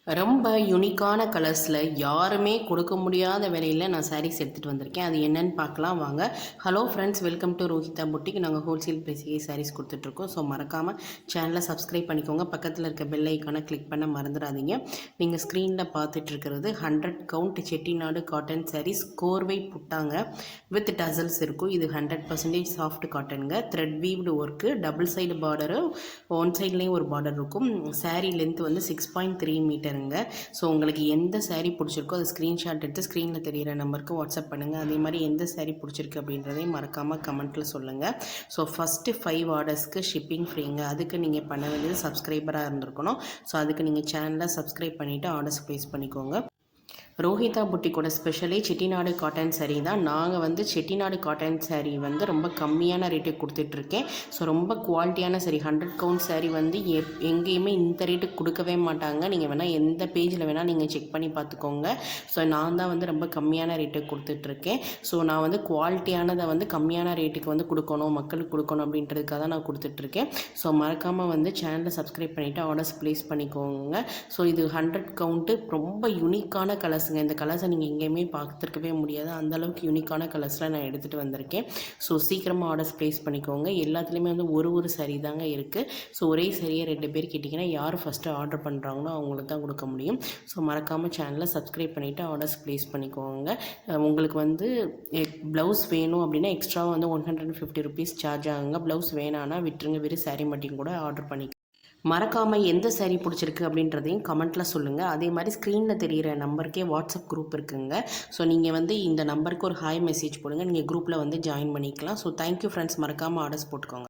ரொம்ப யூனிக்கான கலர்ஸில் யாருமே கொடுக்க முடியாத விலையில் நான் சாரீஸ் எடுத்துகிட்டு வந்திருக்கேன். அது என்னென்னு பார்க்கலாம் வாங்க. Hello friends, welcome to Rohitha boutique. நாங்கள் ஹோல்சேல் ப்ரைஸிಗೆ சாரீஸ் கொடுத்துட்ருக்கோம். ஸோ மறக்காமல் சேனலை சப்ஸ்கிரைப் பண்ணிக்கோங்க. பக்கத்தில் இருக்க பெல் ஐக்கானை கிளிக் பண்ண மறந்துடாதீங்க. நீங்கள் ஸ்க்ரீனில் பார்த்துட்ருக்கிறது 100 கவுண்ட் செட்டிநாடு காட்டன் சாரீஸ். கோர்வை புட்டாங்க வித் டசல்ஸ் இருக்கும். இது 100% சாஃப்ட் காட்டனுங்க. Thread weaved work, double side border, one சைட்லேயும் ஒரு பார்டர் இருக்கும். சாரீ லென்த் வந்து 6.3 மீட்டர். ஸோ உங்களுக்கு எந்த சாரீ பிடிச்சிருக்கோ அது ஸ்க்ரீன்ஷாட் எடுத்து ஸ்க்ரீனில் தெரிகிற நம்பருக்கு வாட்ஸ்அப் பண்ணுங்கள். அதே மாதிரி எந்த சாரீ பிடிச்சிருக்கு அப்படின்றதையும் மறக்காமல் கமெண்ட்டில் சொல்லுங்கள். ஸோ ஃபஸ்ட்டு 5 ஆர்டர்ஸ்க்கு ஷிப்பிங் ஃப்ரீங்க. அதுக்கு நீங்கள் பண்ண வேண்டியது சப்ஸ்கிரைபராக இருந்திருக்கணும். ஸோ அதுக்கு நீங்கள் சேனலை சப்ஸ்கிரைப் பண்ணிவிட்டு ஆர்டர்ஸ் ப்ளேஸ் பண்ணிக்கோங்க. ரோஹிதா புட்டிக்கோட ஸ்பெஷலே செட்டிநாடு காட்டன் சாரீ தான். நாங்கள் வந்து செட்டிநாடு காட்டன் சாரீ வந்து ரொம்ப கம்மியான ரேட்டுக்கு கொடுத்துட்ருக்கேன். ஸோ ரொம்ப குவாலிட்டியான சாரீ. 100 கவுண்ட் சாரீ வந்து எங்கேயுமே இந்த ரேட்டுக்கு கொடுக்கவே மாட்டாங்க. நீங்கள் வேணால் எந்த பேஜில் வேணால் நீங்கள் செக் பண்ணி பார்த்துக்கோங்க. ஸோ நான் தான் வந்து ரொம்ப கம்மியான ரேட்டுக்கு கொடுத்துட்ருக்கேன். ஸோ நான் வந்து குவாலிட்டியானதை வந்து கம்மியான ரேட்டுக்கு வந்து கொடுக்கணும், மக்களுக்கு கொடுக்கணும் அப்படின்றதுக்காக தான் நான் கொடுத்துட்ருக்கேன். ஸோ மறக்காமல் வந்து சேனலை சப்ஸ்கிரைப் பண்ணிவிட்டு ஆர்டர்ஸ் ப்ளேஸ் பண்ணிக்கோங்க. ஸோ இது 100 கவுண்ட்டு ரொம்ப யூனிக்கான கலர்ஸ். இந்த கலர்ஸை நீங்கள் எங்கேயுமே பார்த்துருக்கவே முடியாது. அந்தளவுக்கு யூனிக்கான கலர்ஸில் நான் எடுத்துகிட்டு வந்திருக்கேன். ஸோ சீக்கிரமாக ஆர்டர்ஸ் ப்ளேஸ் பண்ணிக்கோங்க. எல்லாத்துலேயுமே வந்து ஒரு சாரீ தாங்க இருக்குது. ஸோ ஒரே சாரியை 2 பேர் கேட்டிங்கன்னா யார் ஃபஸ்ட்டு ஆர்டர் பண்ணுறாங்களோ அவங்களுக்கு தான் கொடுக்க முடியும். ஸோ மறக்காமல் சேனலை சப்ஸ்கிரைப் பண்ணிவிட்டு ஆர்டர்ஸ் ப்ளேஸ் பண்ணிக்கோங்க. உங்களுக்கு வந்து ப்ளவுஸ் வேணும் அப்படின்னா எக்ஸ்ட்ரா வந்து 150 ருபீஸ் சார்ஜ் ஆகுங்க. ப்ளவுஸ் வேணான்னா விட்டுருங்க. வெறும் சாரீ மட்டும் கூட ஆர்டர் பண்ணி மறக்காமல் எந்த சாரீ பிடிச்சிருக்கு அப்படின்றதையும் கமெண்ட்டில் சொல்லுங்கள். அதே மாதிரி ஸ்க்ரீனில் தெரிகிற நம்பருக்கே வாட்ஸ்அப் குரூப் இருக்குங்க. ஸோ நீங்கள் வந்து இந்த நம்பருக்கு ஒரு ஹாய் மெசேஜ் போடுங்க. நீங்கள் குரூப்பில் வந்து ஜாயின் பண்ணிக்கலாம். So thank you friends. மறக்காமல் ஆர்டர்ஸ் போட்டுக்கோங்க.